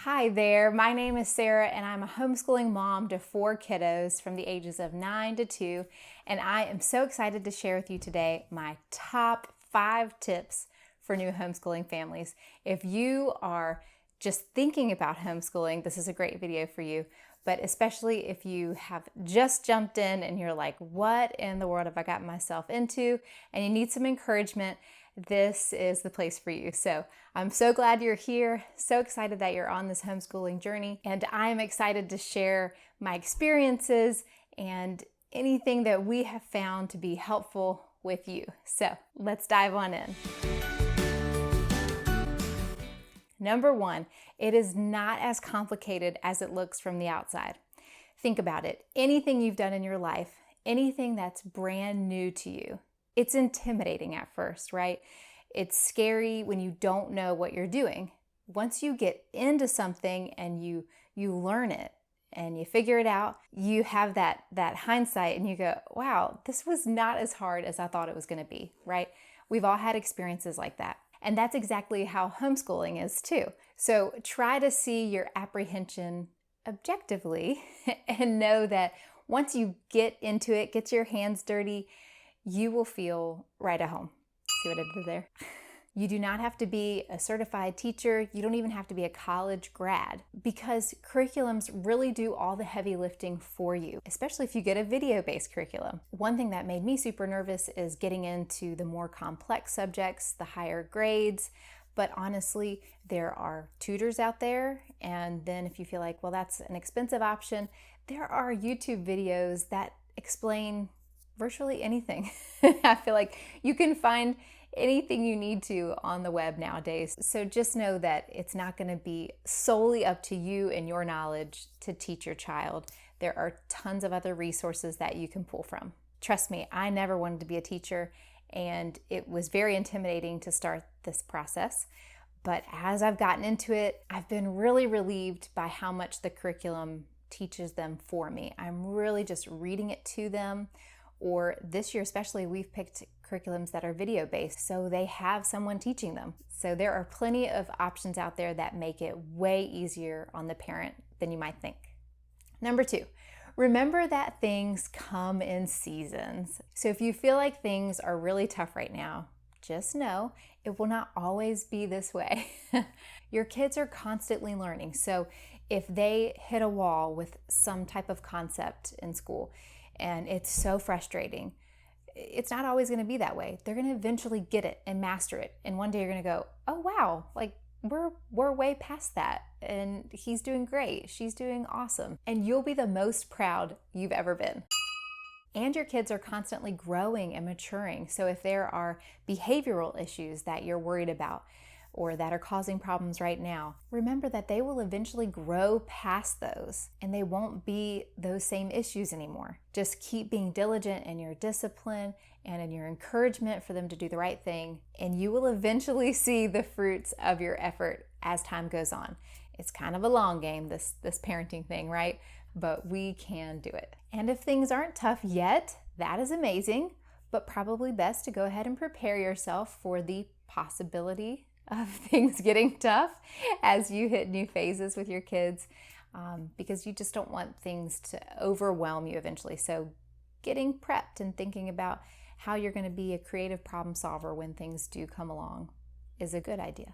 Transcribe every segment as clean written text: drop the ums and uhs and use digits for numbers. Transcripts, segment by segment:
Hi there, my name is Sarah and I'm a homeschooling mom to 4 kiddos from the ages of 9 to 2, and I am so excited to share with you today my top 5 tips for new homeschooling families. If you are just thinking about homeschooling, this is a great video for you, but especially if you have just jumped in and you're like, what in the world have I gotten myself into? And you need some encouragement, this is the place for you. So I'm so glad you're here, so excited that you're on this homeschooling journey, and I'm excited to share my experiences and anything that we have found to be helpful with you. So let's dive on in. Number 1, it is not as complicated as it looks from the outside. Think about it. Anything you've done in your life, anything that's brand new to you, it's intimidating at first, right? It's scary when you don't know what you're doing. Once you get into something and you learn it and you figure it out, you have that hindsight and you go, wow, this was not as hard as I thought it was going to be, right? We've all had experiences like that. And that's exactly how homeschooling is too. So try to see your apprehension objectively and know that once you get into it, get your hands dirty, you will feel right at home. See what I did there? You do not have to be a certified teacher. You don't even have to be a college grad, because curriculums really do all the heavy lifting for you, especially if you get a video-based curriculum. One thing that made me super nervous is getting into the more complex subjects, the higher grades. But honestly, there are tutors out there. And then if you feel like, well, that's an expensive option, there are YouTube videos that explain virtually anything. I feel like you can find anything you need to on the web nowadays. So just know that it's not going to be solely up to you and your knowledge to teach your child. There are tons of other resources that you can pull from. Trust me, I never wanted to be a teacher, and it was very intimidating to start this process. But as I've gotten into it, I've been really relieved by how much the curriculum teaches them for me. I'm really just reading it to them. Or this year especially, we've picked curriculums that are video-based, so they have someone teaching them. So there are plenty of options out there that make it way easier on the parent than you might think. Number 2, remember that things come in seasons. So if you feel like things are really tough right now, just know it will not always be this way. Your kids are constantly learning. So if they hit a wall with some type of concept in school, and it's so frustrating, it's not always going to be that way. They're going to eventually get it and master it. And one day you're going to go, oh wow, like we're way past that. And he's doing great. She's doing awesome. And you'll be the most proud you've ever been. And your kids are constantly growing and maturing. So if there are behavioral issues that you're worried about or that are causing problems right now, remember that they will eventually grow past those and they won't be those same issues anymore. Just keep being diligent in your discipline and in your encouragement for them to do the right thing, and you will eventually see the fruits of your effort as time goes on. It's kind of a long game, this parenting thing, right? But we can do it. And if things aren't tough yet, that is amazing, but probably best to go ahead and prepare yourself for the possibility of things getting tough as you hit new phases with your kids, because you just don't want things to overwhelm you eventually. So getting prepped and thinking about how you're going to be a creative problem solver when things do come along is a good idea.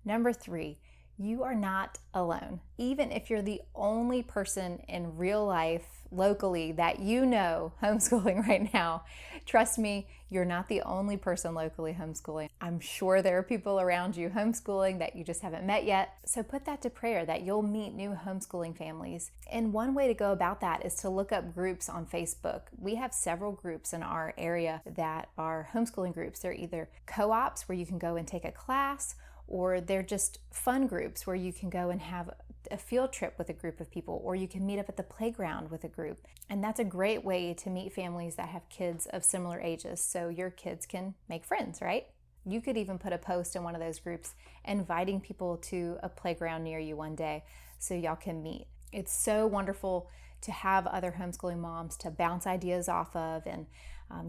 Number 3, you are not alone. Even if you're the only person in real life locally that you know homeschooling right now, trust me, you're not the only person locally homeschooling. I'm sure there are people around you homeschooling that you just haven't met yet. So put that to prayer that you'll meet new homeschooling families. And one way to go about that is to look up groups on Facebook. We have several groups in our area that are homeschooling groups. They're either co-ops where you can go and take a class, or they're just fun groups where you can go and have a field trip with a group of people, or you can meet up at the playground with a group. And that's a great way to meet families that have kids of similar ages, so your kids can make friends, right? You could even put a post in one of those groups inviting people to a playground near you one day so y'all can meet. It's so wonderful to have other homeschooling moms to bounce ideas off of and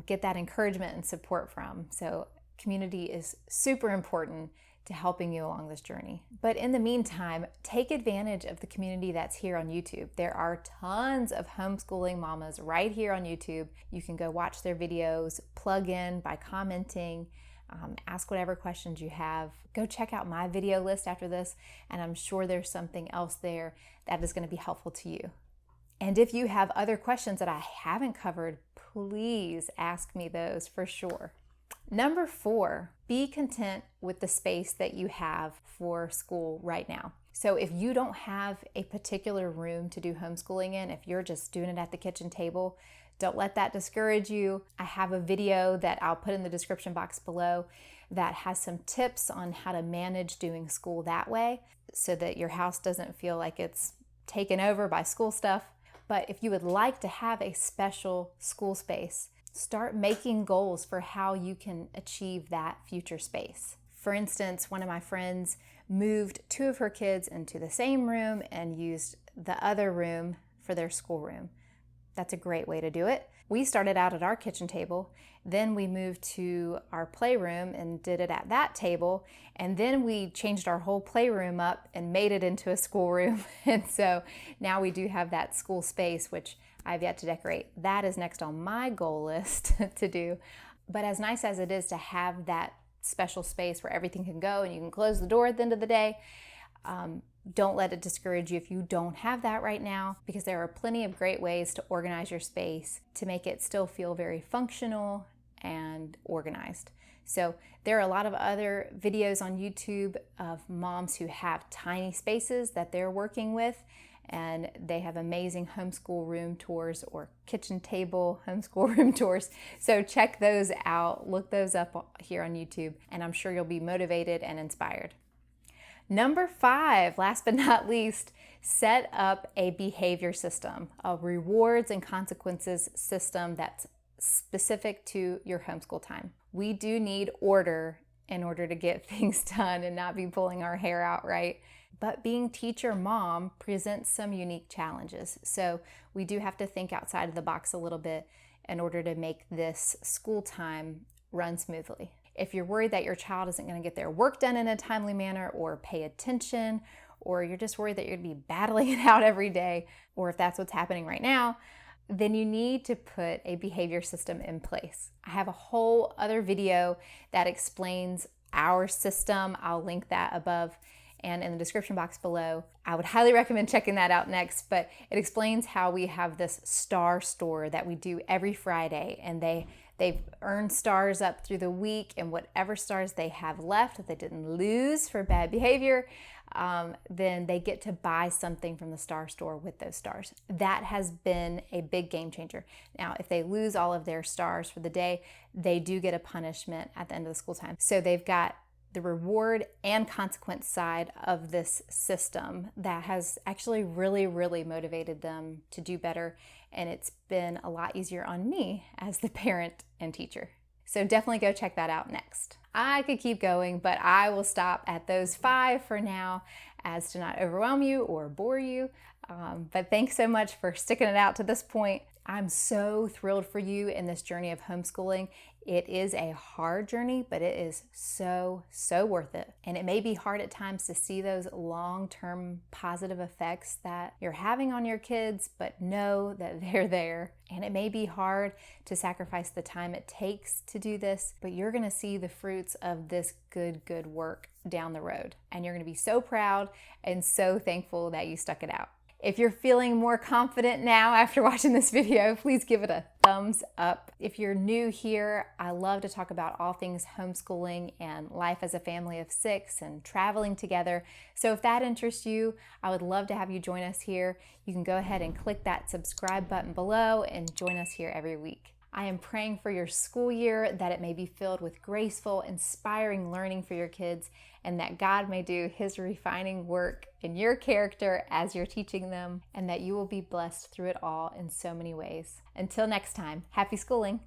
get that encouragement and support from. So community is super important to helping you along this journey. But in the meantime, take advantage of the community that's here on YouTube. There are tons of homeschooling mamas right here on YouTube. You can go watch their videos, plug in by commenting, ask whatever questions you have. Go check out my video list after this, and I'm sure there's something else there that is going to be helpful to you. And if you have other questions that I haven't covered, please ask me those for sure. Number 4, be content with the space that you have for school right now. So if you don't have a particular room to do homeschooling in, if you're just doing it at the kitchen table, don't let that discourage you. I have a video that I'll put in the description box below that has some tips on how to manage doing school that way so that your house doesn't feel like it's taken over by school stuff. But if you would like to have a special school space, start making goals for how you can achieve that future space. For instance, one of my friends moved 2 of her kids into the same room and used the other room for their schoolroom. That's a great way to do it. We started out at our kitchen table, then we moved to our playroom and did it at that table, and then we changed our whole playroom up and made it into a schoolroom. And so now we do have that school space, which I've yet to decorate. That is next on my goal list to do. But as nice as it is to have that special space where everything can go and you can close the door at the end of the day, don't let it discourage you if you don't have that right now, because there are plenty of great ways to organize your space to make it still feel very functional and organized. So there are a lot of other videos on YouTube of moms who have tiny spaces that they're working with, and they have amazing homeschool room tours or kitchen table homeschool room tours. So check those out, look those up here on YouTube, and I'm sure you'll be motivated and inspired. Number 5, last but not least, set up a behavior system, a rewards and consequences system that's specific to your homeschool time. We do need order in order to get things done and not be pulling our hair out, right? But being teacher mom presents some unique challenges. So we do have to think outside of the box a little bit in order to make this school time run smoothly. If you're worried that your child isn't going to get their work done in a timely manner or pay attention, or you're just worried that you're going to be battling it out every day, or if that's what's happening right now, then you need to put a behavior system in place. I have a whole other video that explains our system. I'll link that above and in the description box below. I would highly recommend checking that out next, but it explains how we have this star store that we do every Friday, and they've earned stars up through the week, and whatever stars they have left that they didn't lose for bad behavior, then they get to buy something from the star store with those stars. That has been a big game changer. Now, if they lose all of their stars for the day, they do get a punishment at the end of the school time. So they've got the reward and consequence side of this system that has actually really, really motivated them to do better. And it's been a lot easier on me as the parent and teacher. So definitely go check that out next. I could keep going, but I will stop at those 5 for now as to not overwhelm you or bore you. But thanks so much for sticking it out to this point. I'm so thrilled for you in this journey of homeschooling. It is a hard journey, but it is so, so worth it. And it may be hard at times to see those long-term positive effects that you're having on your kids, but know that they're there. And it may be hard to sacrifice the time it takes to do this, but you're gonna see the fruits of this good work down the road. And you're gonna be so proud and so thankful that you stuck it out. If you're feeling more confident now after watching this video, please give it a thumbs up. If you're new here, I love to talk about all things homeschooling and life as a family of 6 and traveling together. So if that interests you, I would love to have you join us here. You can go ahead and click that subscribe button below and join us here every week. I am praying for your school year, that it may be filled with graceful, inspiring learning for your kids, and that God may do His refining work in your character as you're teaching them, and that you will be blessed through it all in so many ways. Until next time, happy schooling.